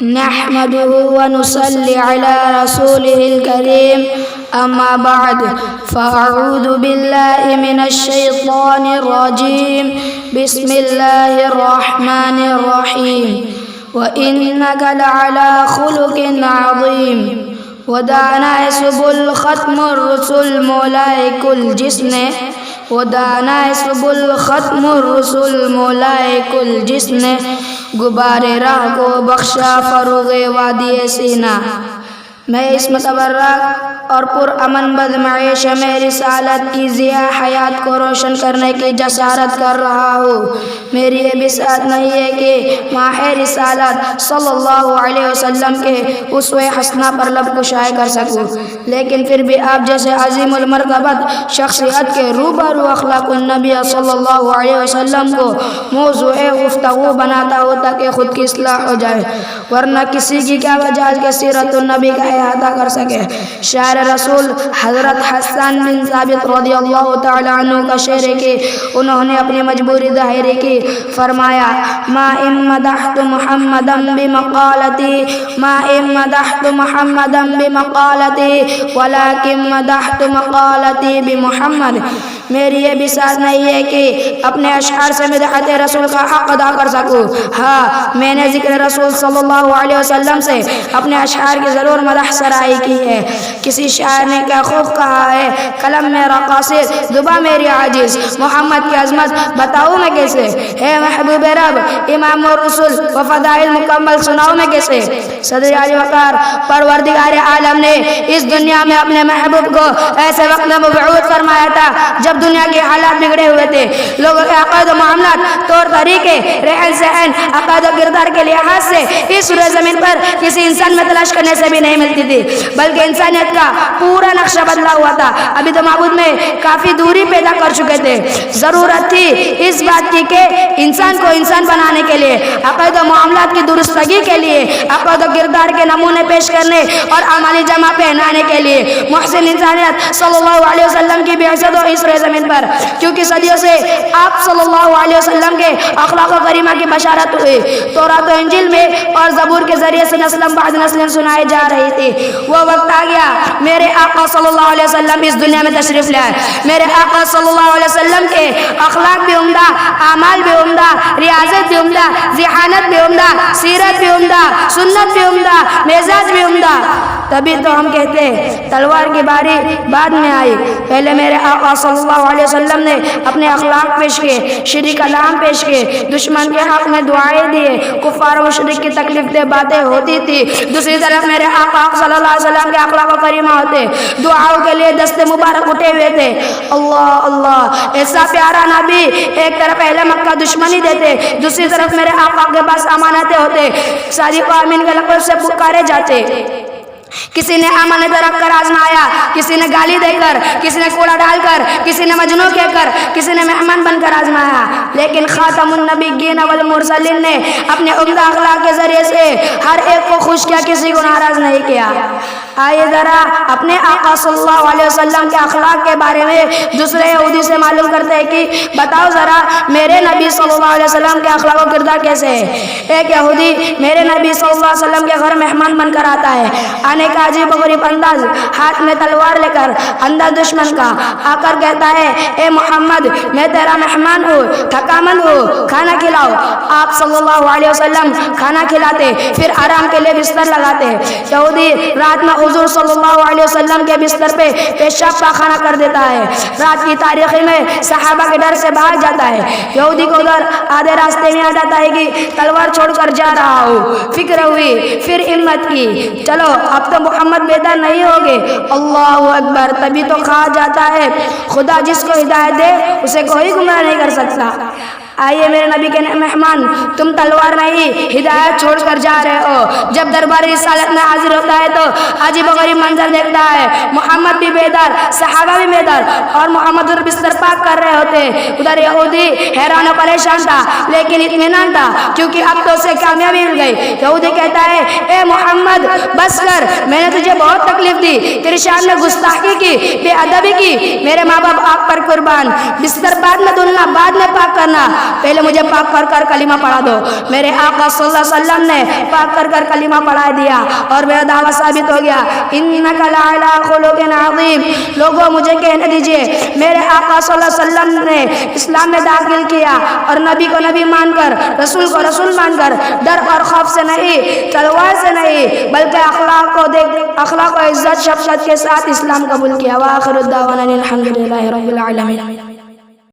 نحمده ونصلي على رسوله الكريم أما بعد فأعوذ بالله من الشيطان الرجيم بسم الله الرحمن الرحيم وإنك لعلى خلق عظيم ودانا سبل ختم الرسل مولائے کل جس نے ودانا سبل ختم الرسل مولائے کل جس نے غبار راہ کو بخشا فروغ وادی سینا۔ میں اس متبرک اور پر امن بد معیش میں رسالت کی ضیاء حیات کو روشن کرنے کی جسارت کر رہا ہوں۔ میری یہ بسعت نہیں ہے کہ ماہ رسالت صلی اللہ علیہ وسلم کے اسوہ حسنہ پر لب کشائے کر سکوں، لیکن پھر بھی آپ جیسے عظیم المرتبت شخصیت کے روبرو اخلاق النبی صلی اللہ علیہ وسلم کو موضوع گفتگو بناتا ہو تاکہ خود کی اصلاح ہو جائے، ورنہ کسی کی کیا وجہ کہ سیرت النبی کا احاطہ کر سکے۔ شاعر رسول حضرت حسان بن ثابت رضی اللہ تعالی عنہ کا شعر ہے کہ انہوں نے اپنی مجبوری ظاہر کی، فرمایا ما ان مدحت محمدا بمقالتی ما ان مدحت محمدا بمقالتی ولکن مدحت مقالتی بمحمد۔ میری یہ بساط نہیں ہے کہ اپنے اشعار سے مدحت رسول کا حق ادا کر سکوں، ہاں میں نے ذکر رسول صلی اللہ علیہ وسلم سے اپنے اشعار کی ضرور مدح سرائی کی ہے۔ کسی شاعر نے کیا خوب کہا ہے، قلم میرا قاصر زباں میری عاجز، محمد کی عظمت بتاؤں میں کیسے، ہے محبوب رب امام الرسل و فضائل مکمل سناؤں میں کیسے۔ صدر علی وقار پروردگار عالم نے اس دنیا میں اپنے محبوب کو ایسے وقت میں مبعوث فرمایا تھا جب دنیا کے حالات بگڑے ہوئے تھے، لوگوں کے عقائد و معاملات، طور طریقے، رہن سہن، عقائد و کردار کے لحاظ سے اس روئے زمین پر کسی انسان میں تلاش کرنے سے بھی نہیں ملتی تھی، بلکہ انسانیت کا پورا نقشہ بدلا ہوا تھا۔ ابھی تو معبود میں کافی دوری پیدا کر چکے تھے۔ ضرورت تھی اس بات کی کہ انسان کو انسان بنانے کے لیے، عقائد و معاملات کی درستگی کے لیے، عقائد و کردار کے نمونے پیش کرنے اور اعمالی جمع پہنانے کے لیے محسن انسانیت صلی اللہ علیہ وسلم کی بعثت ہو اس روئے زمین پر، کیونکہ صدیوں سے آپ صلی اللہ علیہ وسلم کے اخلاق و کریمہ کی بشارت ہوئی، تورات و انجیل میں اور زبور کے ذریعے سے نسل بعد نسل سنائی جا رہی تھی۔ وہ وقت آ گیا، میرے آقا صلی اللہ علیہ وسلم اس دنیا میں تشریف لائے۔ میرے آقا صلی اللہ علیہ وسلم کے اخلاق بھی عمدہ، اعمال بھی عمدہ، ریاضت بھی عمدہ، ذہانت بھی عمدہ، سیرت بھی عمدہ، سنت بھی عمدہ، مزاج بھی عمدہ۔ تبھی تو ہم کہتے ہیں تلوار کی باری بعد میں آئی، پہلے میرے آقا صلی اللہ علیہ وسلم نے اپنے اخلاق پیش کیے، شرعی کلام پیش کیے، دشمن کے حق میں دعائیں دیے، کفار و مشرک کی تکلیف دہ باتیں ہوتی تھی، دوسری طرف میرے آقا صلی اللہ علیہ وسلم کے اخلاق و کریمہ ہوتے، دعاؤں کے لیے دست مبارک اٹھے ہوئے تھے۔ اللہ اللہ، ایسا پیارا نبی، ایک طرف اہل مکہ دشمنی دیتے، دوسری طرف میرے آقا کے پاس امانتیں ہوتے، صادق و امین کے لقب سے پکارے جاتے۔ کسی نے امانت رکھ کر آزمایا، کسی نے گالی دے کر، کسی نے کوڑا ڈال کر، کسی نے مجنوں کہہ کر، کسی نے مہمان بن کر آزمایا، لیکن خاتم النبیین والمرسلین نے اپنے عمدہ اخلاق کے ذریعے سے ہر ایک کو خوش کیا، کسی کو ناراض نہیں کیا۔ آئیے ذرا اپنے آقا صلی اللہ علیہ وسلم کے اخلاق کے بارے میں دوسرے یہودی سے معلوم کرتے ہیں کہ بتاؤ ذرا میرے نبی صلی اللہ علیہ وسلم کے اخلاق و کردار کیسے ہے۔ ایک یہودی میرے نبی صلی اللہ علیہ وسلم کے گھر مہمان بن کر آتا ہے، آنے کا عجیب و غریب انداز، ہاتھ میں تلوار لے کر، اندھا دشمن کا، آ کر کہتا ہے اے محمد میں تیرا مہمان ہوں، تھکامند ہوں، کھانا کھلاؤ۔ آپ صلی اللہ علیہ وسلم کھانا کھلاتے، پھر آرام کے لیے بستر لگاتے۔ یہودی رات میں حضور صلی اللہ علیہ وسلم کے بستر پہ پیشاب پاخانہ کر دیتا ہے، رات کی تاریخی میں صحابہ کے ڈر سے بھاگ جاتا ہے۔ یہودی کو ادھر آدھے راستے میں آ جاتا ہے کہ تلوار چھوڑ کر جا رہا ہوں، فکر ہوئی، پھر ہمت کی، چلو اب تو محمد بیدار نہیں ہوگے۔ اللہ اکبر، تبھی تو کہا جاتا ہے خدا جس کو ہدایت دے اسے کوئی گمراہ نہیں کر سکتا۔ آئیے میرے نبی کے مہمان، تم تلوار نہیں ہدایت چھوڑ کر جا رہے ہو۔ جب دربار رسالت میں حاضر ہوتا ہے تو عجیب و غریب منظر دیکھتا ہے، محمد بھی بیدار، صحابہ بھی بیدار، اور محمد ادھر بستر پاک کر رہے ہوتے۔ ادھر یہودی حیران و پریشان تھا لیکن اطمینان تھا کیونکہ اب تو اسے کامیابی مل گئی۔ یہودی کہتا ہے اے محمد بس کر، میں نے تجھے بہت تکلیف دی، تیری شان میں گستاخی کی، بے ادبی کی، میرے ماں باپ آپ پر قربان، بستر بعد میں دھلنا بعد میں پاک کرنا، پہلے مجھے پاک کر کر کلمہ پڑھا دو۔ میرے آقا صلی اللہ علیہ وسلم نے پاک کر کر کلمہ پڑھا دیا اور میرا دعویٰ ثابت ہو گیا۔ انک لعلی خلق عظیم، لوگوں مجھے کہنے دیجئے میرے آقا صلی اللہ علیہ وسلم نے اسلام میں داخل کیا اور نبی کو نبی مان کر، رسول کو رسول مان کر، ڈر اور خوف سے نہیں، تلوار سے نہیں، بلکہ اخلاق و عزت شفقت کے ساتھ اسلام قبول کیا۔ وآخر الدعوانا الحمدللہ رب العالمین۔